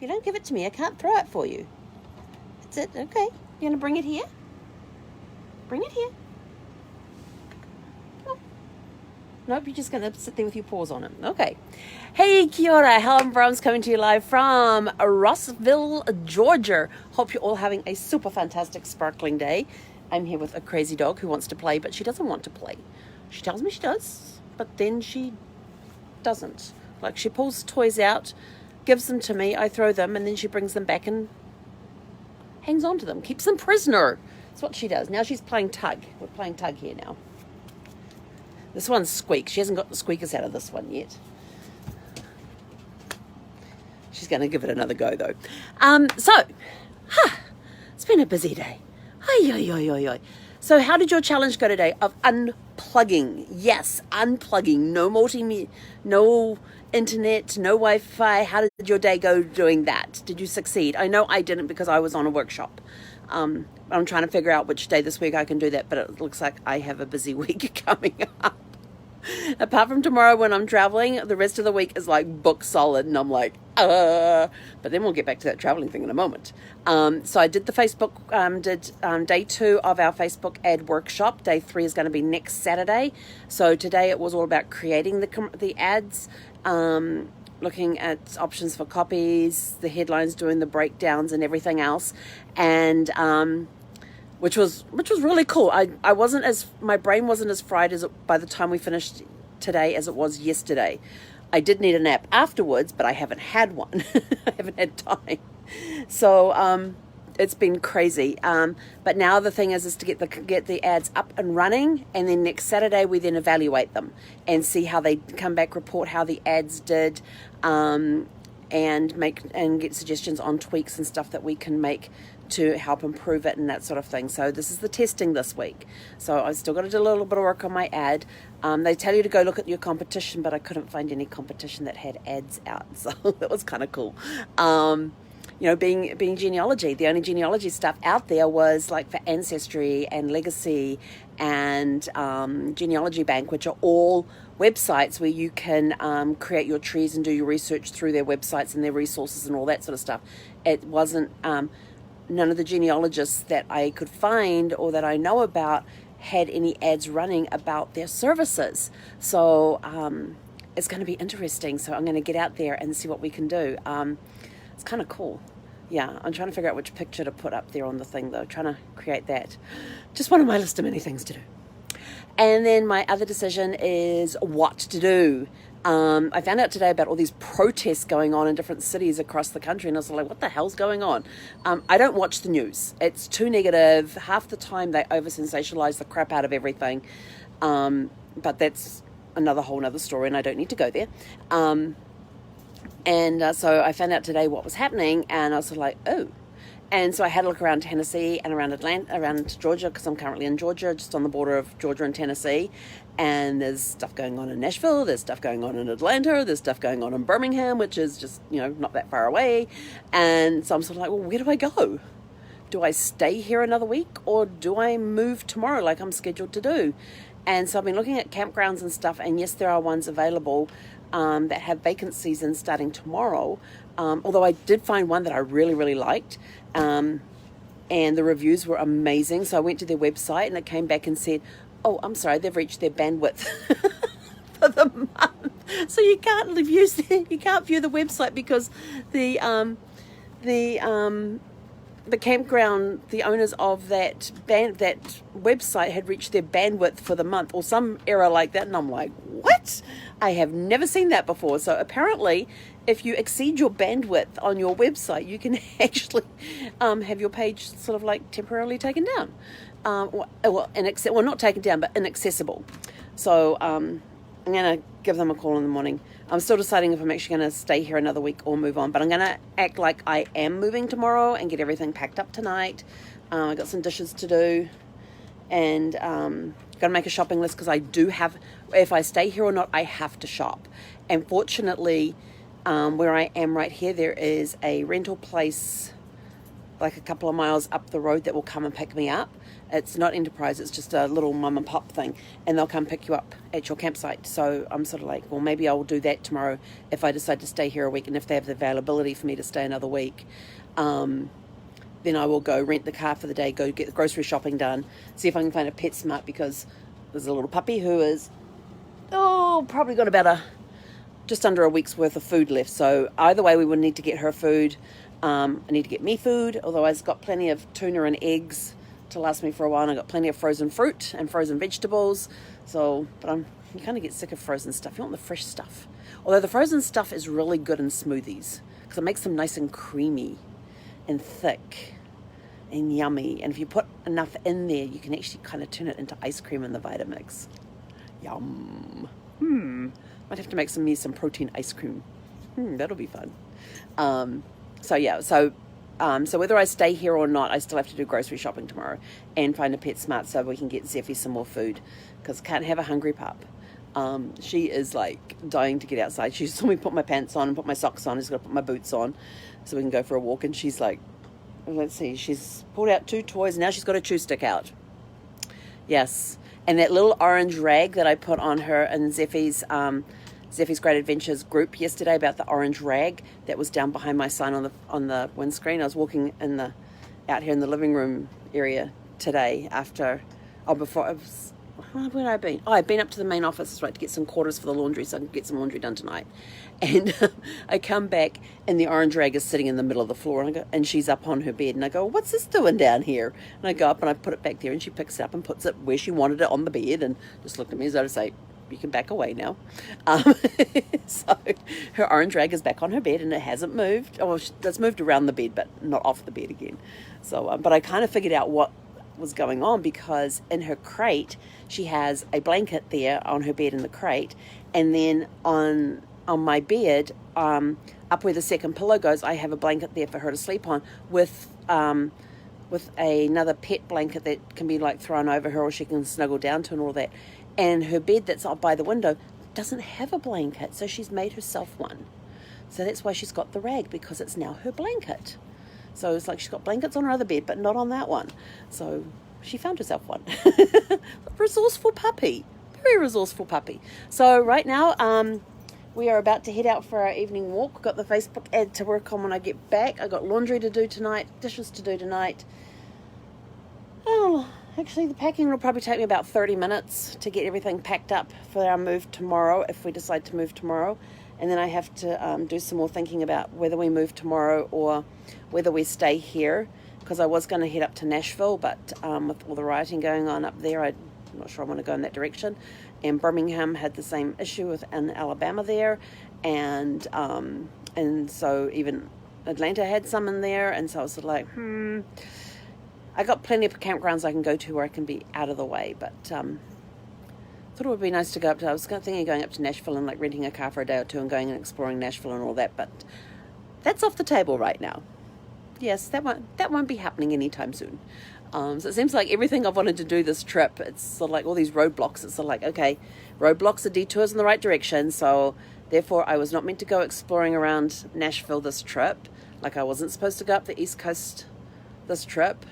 You don't give it to me, I can't throw it for you. That's it. Okay. You want to bring it here? Bring it here. Oh. Nope, you're just going to sit there with your paws on it. Okay. Hey, kia ora. Helen Brahms coming to you live from Rossville, Georgia. Hope you're all having a super fantastic, sparkling day. I'm here with a crazy dog who wants to play, but she doesn't want to play. She tells me she does, but then she doesn't. Like, she pulls toys out, gives them to me, I throw them, and then she brings them back and hangs on to them, keeps them prisoner. That's what she does. Now she's playing tug. We're playing tug here now. This one's squeak. She hasn't got the squeakers out of this one yet. She's going to give it another go, though. It's been a busy day. So how did your challenge go today of unplugging? Yes, unplugging. No internet, no Wi-Fi. How did your day go doing that? Did you succeed? I know I didn't because I was on a workshop. I'm trying to figure out which day this week I can do that, but it looks like I have a busy week coming up. Apart from tomorrow when I'm traveling, the rest of the week is like book solid, and I'm like, But then we'll get back to that traveling thing in a moment. So I did the Facebook, day 2 of our Facebook ad workshop. Day 3 is going to be next Saturday. So today it was all about creating the ads, looking at options for copies, the headlines, doing the breakdowns and everything else. And, which was really cool. My brain wasn't as fried by the time we finished today as it was yesterday. I did need a nap afterwards, but I haven't had one. I haven't had time. So it's been crazy. But now the thing is to get the ads up and running, and then next Saturday we then evaluate them and see how they come back, report how the ads did, and get suggestions on tweaks and stuff that we can make to help improve it and that sort of thing. So this is the testing this week. So I've still got to do a little bit of work on my ad. They tell you to go look at your competition, but I couldn't find any competition that had ads out. So that was kind of cool. Being genealogy, the only genealogy stuff out there was like for Ancestry and Legacy and Genealogy Bank, which are all websites where you can create your trees and do your research through their websites and their resources and all that sort of stuff. It wasn't... none of the genealogists that I could find or that I know about had any ads running about their services. So it's going to be interesting. So I'm going to get out there and see what we can do. It's kind of cool. Yeah, I'm trying to figure out which picture to put up there on the thing, though. Trying to create that. Just one of my list of many things to do. And then my other decision is what to do. I found out today about all these protests going on in different cities across the country, and I was like, what the hell's going on? I don't watch the news. It's too negative. Half the time they over-sensationalize the crap out of everything. But that's whole nother story, and I don't need to go there. So I found out today what was happening, and I was like, oh. And so I had a look around Tennessee and around Georgia, because I'm currently in Georgia, just on the border of Georgia and Tennessee. And there's stuff going on in Nashville, there's stuff going on in Atlanta, there's stuff going on in Birmingham, which is just, not that far away. And so I'm sort of like, well, where do I go? Do I stay here another week, or do I move tomorrow like I'm scheduled to do? And so I've been looking at campgrounds and stuff, and yes, there are ones available that have vacancies in starting tomorrow. Although I did find one that I really, really liked. And the reviews were amazing. So I went to their website and it came back and said, oh, I'm sorry, they've reached their bandwidth for the month. So you can't view the website because the campground, the owners of that website had reached their bandwidth for the month or some error like that. And I'm like, what? I have never seen that before. So apparently, if you exceed your bandwidth on your website, you can actually have your page sort of like temporarily taken down. Not taken down, but inaccessible. So I'm going to give them a call in the morning. I'm still deciding if I'm actually going to stay here another week or move on, but I'm going to act like I am moving tomorrow and get everything packed up tonight. I got some dishes to do, and got to make a shopping list because I do have, if I stay here or not, I have to shop. And fortunately, where I am right here, there is a rental place like a couple of miles up the road that will come and pick me up. It's not Enterprise, it's just a little mum and pop thing, and they'll come pick you up at your campsite. So I'm sort of like, well, maybe I'll do that tomorrow if I decide to stay here a week, and if they have the availability for me to stay another week. Then I will go rent the car for the day, go get the grocery shopping done, see if I can find a PetSmart, because there's a little puppy who is, probably got about just under a week's worth of food left. So either way, we would need to get her food. I need to get me food, although I've got plenty of tuna and eggs to last me for a while, and I've got plenty of frozen fruit and frozen vegetables. So, but you kind of get sick of frozen stuff. You want the fresh stuff. Although the frozen stuff is really good in smoothies, because it makes them nice and creamy and thick and yummy. And if you put enough in there, you can actually kind of turn it into ice cream in the Vitamix. Yum. Might have to make some protein ice cream. That'll be fun. So whether I stay here or not, I still have to do grocery shopping tomorrow and find a PetSmart so we can get Zeffy some more food, because I can't have a hungry pup. She is like dying to get outside. She saw me put my pants on and put my socks on. I just got to put my boots on so we can go for a walk. And she's like, let's see, she's pulled out 2 toys. Now she's got a chew stick out. Yes. And that little orange rag that I put on her in Zeffy's Great Adventures group yesterday about the orange rag that was down behind my sign on the windscreen. I was walking out here in the living room area today when had I been? I'd been up to the main office to get some quarters for the laundry so I can get some laundry done tonight. And I come back and the orange rag is sitting in the middle of the floor, and she's up on her bed, and I go, what's this doing down here? And I go up and I put it back there, and she picks it up and puts it where she wanted it on the bed, and just looked at me as though to say, you can back away now. So her orange rag is back on her bed and it hasn't moved. It's moved around the bed, but not off the bed again. So, but I kind of figured out what was going on, because in her crate she has a blanket there on her bed in the crate, and then on my bed, up where the second pillow goes, I have a blanket there for her to sleep on with another pet blanket that can be thrown over her, or she can snuggle down to, and all that. And her bed that's up by the window doesn't have a blanket, so she's made herself one. So that's why she's got the rag, because it's now her blanket. So it's like she's got blankets on her other bed, but not on that one. So she found herself one. Resourceful puppy. Very resourceful puppy. So right now, we are about to head out for our evening walk. We've got the Facebook ad to work on when I get back. I've got laundry to do tonight, dishes to do tonight. Actually, the packing will probably take me about 30 minutes to get everything packed up for our move tomorrow, if we decide to move tomorrow. And then I have to do some more thinking about whether we move tomorrow or whether we stay here, because I was going to head up to Nashville, but with all the rioting going on up there, I'm not sure I want to go in that direction. And Birmingham had the same issue in Alabama there, and so even Atlanta had some in there, and so I was sort of like, I got plenty of campgrounds I can go to where I can be out of the way, but thought it would be nice to go up to, I was thinking of going up to Nashville and renting a car for a day or two and going and exploring Nashville and all that, but that's off the table right now. Yes, that won't be happening anytime soon. So it seems like everything I've wanted to do this trip, it's sort of like all these roadblocks. It's sort of like, okay, roadblocks are detours in the right direction, so therefore I was not meant to go exploring around Nashville this trip. Like, I wasn't supposed to go up the East Coast this trip.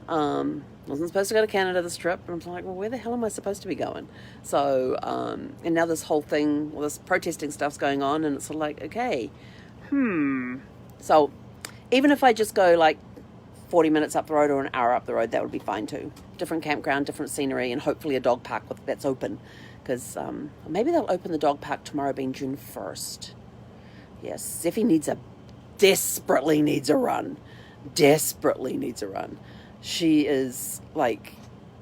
Wasn't supposed to go to Canada this trip, and I'm like, well, where the hell am I supposed to be going? So, and now this whole thing, this protesting stuff's going on, and it's sort of like, okay, So, even if I just go 40 minutes up the road or an hour up the road, that would be fine too. Different campground, different scenery, and hopefully a dog park that's open, because maybe they'll open the dog park tomorrow, being June 1st. Yes, Zeffy desperately needs a run. She is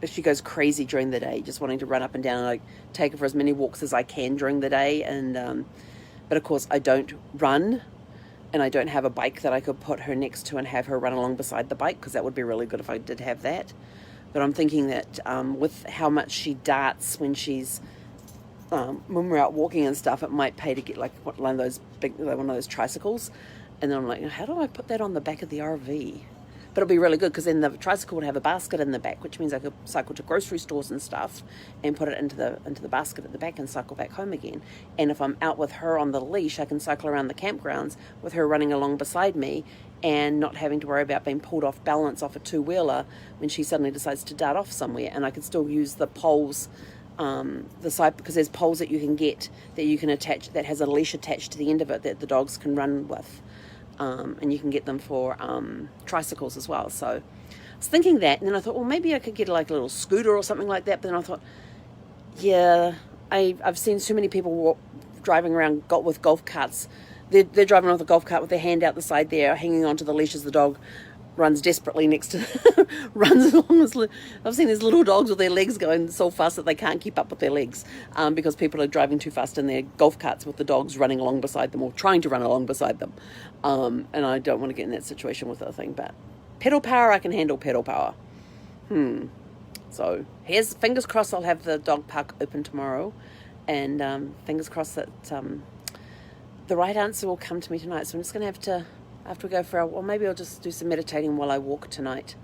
she goes crazy during the day, just wanting to run up and down, and take her for as many walks as I can during the day. And but of course I don't run, and I don't have a bike that I could put her next to and have her run along beside the bike, because that would be really good if I did have that. But I'm thinking that with how much she darts when she's when we're out walking and stuff, it might pay to get one of those tricycles. And then I'm like, how do I put that on the back of the RV? But it'll be really good because then the tricycle would have a basket in the back, which means I could cycle to grocery stores and stuff and put it into the basket at the back and cycle back home again. And if I'm out with her on the leash, I can cycle around the campgrounds with her running along beside me and not having to worry about being pulled off balance off a two-wheeler when she suddenly decides to dart off somewhere. And I could still use the poles, the side, because there's poles that you can get that you can attach, that has a leash attached to the end of it that the dogs can run with. And you can get them for tricycles as well. So I was thinking that, and then I thought, well, maybe I could get like a little scooter or something like that. But then I thought, yeah, I've seen so many people driving around with golf carts. They're driving with a golf cart with their hand out the side there, hanging onto the leash as the dog runs desperately next to, runs along. I've seen these little dogs with their legs going so fast that they can't keep up with their legs because people are driving too fast in their golf carts with the dogs running along beside them or trying to run along beside them. And I don't want to get in that situation with the thing, but pedal power, I can handle pedal power. So here's, fingers crossed I'll have the dog park open tomorrow, and fingers crossed that the right answer will come to me tonight. So I'm just going to have to, after we go for well, maybe I'll just do some meditating while I walk tonight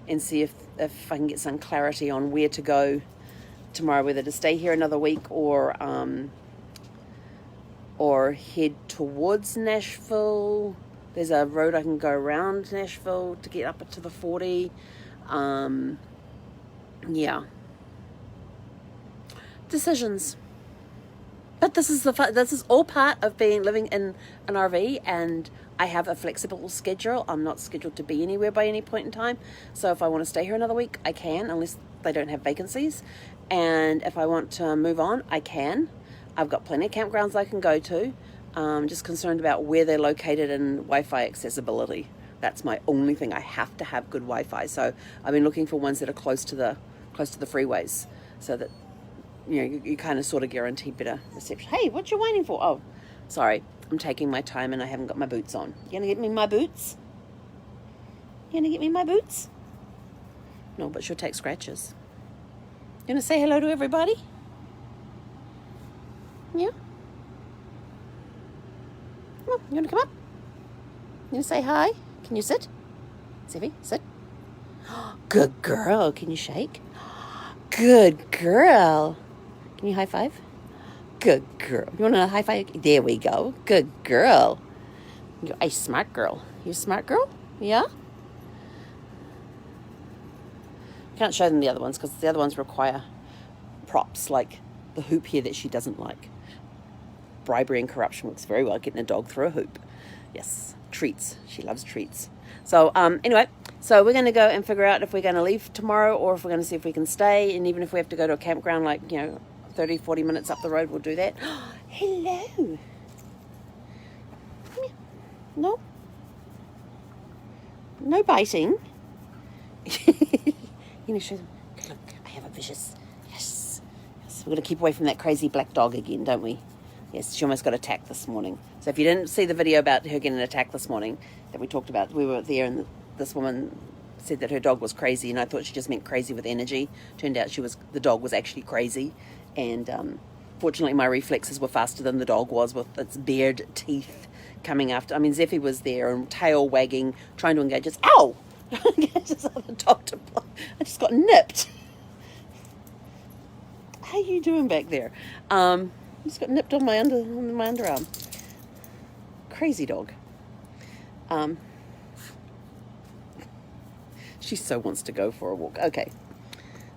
and see if I can get some clarity on where to go tomorrow, whether to stay here another week or head towards Nashville. There's a road I can go around Nashville to get up to the 40. Yeah. Decisions. But this is all part of living in an RV, and I have a flexible schedule. I'm not scheduled to be anywhere by any point in time. So if I want to stay here another week, I can, unless they don't have vacancies. And if I want to move on, I can. I've got plenty of campgrounds I can go to. I'm just concerned about where they're located and Wi-Fi accessibility. That's my only thing. I have to have good Wi-Fi. So I've been looking for ones that are close to the freeways, so that you kind of sort of guarantee better reception. Hey, what you waiting for? Oh, sorry. I'm taking my time and I haven't got my boots on. You gonna get me my boots? You gonna get me my boots? No, but she'll take scratches. You gonna say hello to everybody? Yeah? Come on, you wanna come up? You gonna say hi? Can you sit? Zippy, sit. Good girl. Can you shake? Good girl. Can you high five? Good girl. You want a high five? There we go. Good girl. You're a smart girl. You a smart girl? Yeah? Can't show them the other ones because the other ones require props, like the hoop here that she doesn't like. Bribery and corruption works very well, getting a dog through a hoop. Yes, treats. She loves treats. So anyway, so we're going to go and figure out if we're going to leave tomorrow or if we're going to see if we can stay. And even if we have to go to a campground, like, 30, 40 minutes up the road, we'll do that. Hello. No. No biting. Show them. Look, I have a vicious. Yes. We're going to keep away from that crazy black dog again, don't we? Yes, she almost got attacked this morning. So if you didn't see the video about her getting attacked this morning that we talked about, we were there and this woman said that her dog was crazy, and I thought she just meant crazy with energy. Turned out the dog was actually crazy, and fortunately my reflexes were faster than the dog was, with its bared teeth coming after. I mean, Zeffie was there and tail wagging, trying to engage us. Ow! This other dog to play. I just got nipped. How are you doing back there? I just got nipped on my underarm. Crazy dog. She so wants to go for a walk. Okay.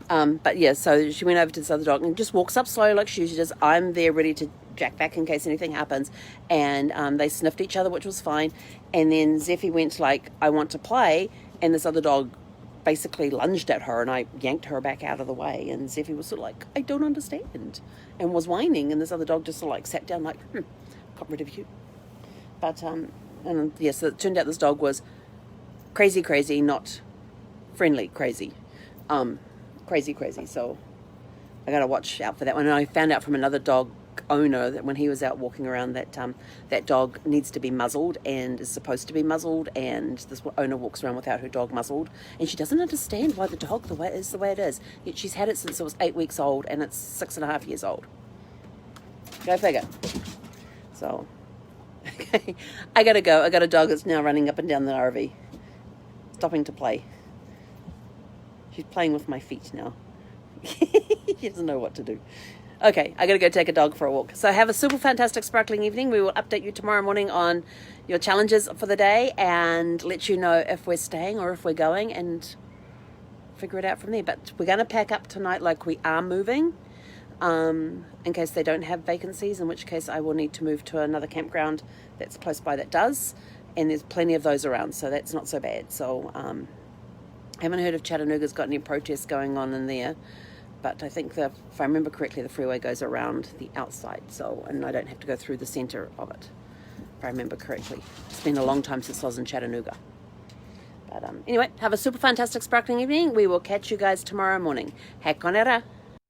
But yeah, so she went over to this other dog and just walks up slowly like she usually does. I'm there ready to jack back in case anything happens. And they sniffed each other, which was fine. And then Zeffie went like, I want to play. And this other dog basically lunged at her and I yanked her back out of the way. And Zeffie was sort of like, I don't understand. And was whining. And this other dog just sort of like sat down like, got rid of you. But, and yeah, so it turned out this dog was crazy, not friendly, crazy. Crazy. So I got to watch out for that one. And I found out from another dog owner that when he was out walking around that that dog needs to be muzzled and is supposed to be muzzled, and this owner walks around without her dog muzzled, and she doesn't understand why the dog is the way it is. Yet she's had it since it was 8 weeks old and it's 6.5 years old. Go figure. So okay, I gotta go. I got a dog that's now running up and down the RV. stopping to play. She's playing with my feet now. She doesn't know what to do. Okay, I gotta go take a dog for a walk. So have a super fantastic sparkling evening. We will update you tomorrow morning on your challenges for the day and let you know if we're staying or if we're going and figure it out from there. But we're gonna pack up tonight like we are moving, in case they don't have vacancies, in which case I will need to move to another campground that's close by that does, and there's plenty of those around, so that's not so bad. So I haven't heard if Chattanooga's got any protests going on in there, but I think if I remember correctly, the freeway goes around the outside, and I don't have to go through the center of it, if I remember correctly. It's been a long time since I was in Chattanooga. But anyway, have a super fantastic sparkling evening. We will catch you guys tomorrow morning. Hekonera.